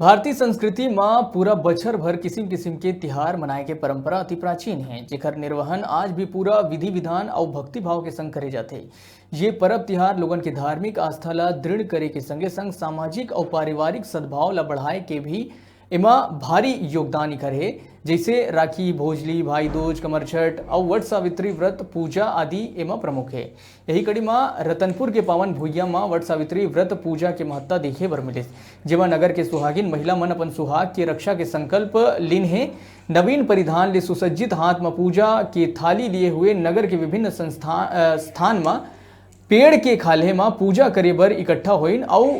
भारतीय संस्कृति में पूरा बछर भर किसिम किसिम के तिहार मनाए के परंपरा अति प्राचीन है, जेकर निर्वहन आज भी पूरा विधि विधान और भक्ति भाव के संग करे जाते। ये परब तिहार लोगन के धार्मिक आस्था ला दृढ़ करे के संगे संग सामाजिक और पारिवारिक सद्भाव ला बढ़ाए के भी एमा भारी योगदान करे। जैसे राखी, भोजली, भाई दूज, कमरछठ और वट सावित्री व्रत पूजा आदि एमा प्रमुख है। यही कड़ी में रतनपुर के पावन भुइया में वट सावित्री व्रत पूजा के महत्ता देखे बर मिले, जेमा नगर के सुहागिन महिला मन अपन सुहाग के रक्षा के संकल्प लीन है। नवीन परिधान ले सुसज्जित हाथ में पूजा के थाली लिए हुए नगर के विभिन्न स्थान में पेड़ के खाल्हे में पूजा करे बर इकट्ठा होइन और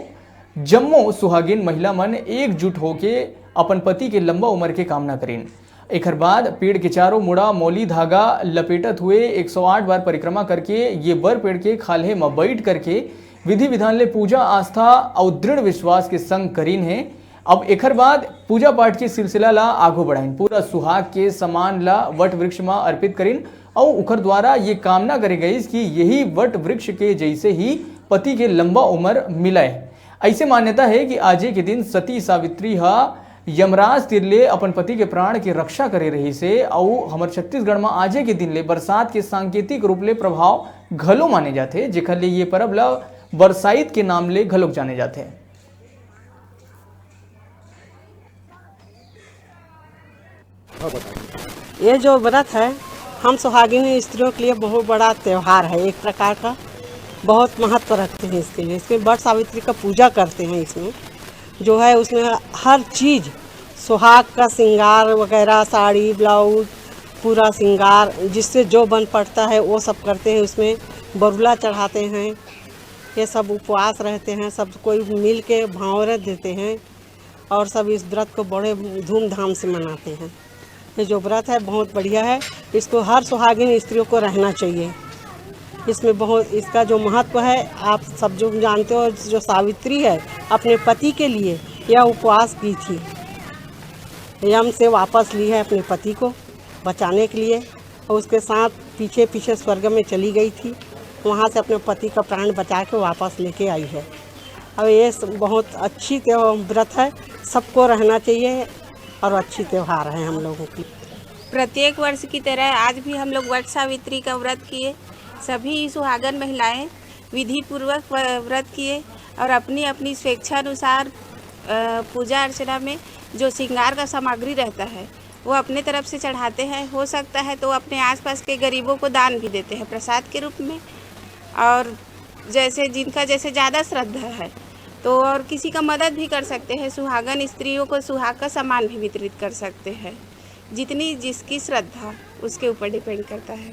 जम्मो सुहागिन महिला मन एकजुट होके अपन पति के लंबा उम्र के कामना करें। एक बाद पेड़ के चारों मुड़ा मौली धागा लपेटत हुए 108 बार परिक्रमा करके ये बर पेड़ के खाल्हे में बैठ करके विधि विधान ले पूजा आस्था और दृढ़ विश्वास के संग करीन है। अब एक बाद पूजा पाठ के सिलसिला ला आगो बढ़ाइन, पूरा सुहाग के समान ला वट वृक्ष में अर्पित करीन और उखर द्वारा ये कामना करे गई कि यही वट वृक्ष के जैसे ही पति के लंबा उम्र मिले। ऐसे मान्यता है कि आजे के दिन सती सावित्री यमराज तिरले अपन पति के प्राण की रक्षा करे रही से और हमारे छत्तीसगढ़ में आजे के दिन ले बरसात के सांकेतिक रूप ले प्रभाव घलो माने जाते, जेकर ले ये परब ला बरसाइत के नाम ले घलोक जाने जाते। ये जो व्रत है हम सुहागिनी स्त्रियों के लिए बहुत बड़ा त्योहार है, एक प्रकार का बहुत महत्व रखते हैं इसके लिए। इसमें वट सावित्री का पूजा करते हैं। इसमें जो है उसमें हर चीज़ सुहाग का श्रृंगार वगैरह, साड़ी ब्लाउज पूरा श्रृंगार जिससे जो बन पड़ता है वो सब करते हैं। उसमें बरुला चढ़ाते हैं, ये सब उपवास रहते हैं, सब कोई मिल के भावरत देते हैं और सब इस व्रत को बड़े धूमधाम से मनाते हैं। ये जो व्रत है बहुत बढ़िया है, इसको हर सुहागिन स्त्रियों को रहना चाहिए। इसमें बहुत इसका जो महत्व है आप सब जो जानते हो। जो सावित्री है अपने पति के लिए यह उपवास की थी, यम से वापस ली है अपने पति को बचाने के लिए और उसके साथ पीछे पीछे स्वर्ग में चली गई थी, वहाँ से अपने पति का प्राण बचा के वापस लेके आई है। अब ये बहुत अच्छी व्रत है, सबको रहना चाहिए और अच्छी त्यौहार है हम लोगों की। प्रत्येक वर्ष की तरह आज भी हम लोग वट सावित्री का व्रत किए। सभी सुहागन महिलाएं विधि पूर्वक व्रत किए और अपनी अपनी स्वेच्छानुसार पूजा अर्चना में जो श्रृंगार का सामग्री रहता है वो अपने तरफ से चढ़ाते हैं। हो सकता है तो अपने आसपास के गरीबों को दान भी देते हैं प्रसाद के रूप में, और जैसे जिनका जैसे ज़्यादा श्रद्धा है तो और किसी का मदद भी कर सकते हैं। सुहागन स्त्रियों को सुहाग का सामान भी वितरित कर सकते हैं, जितनी जिसकी श्रद्धा उसके ऊपर डिपेंड करता है।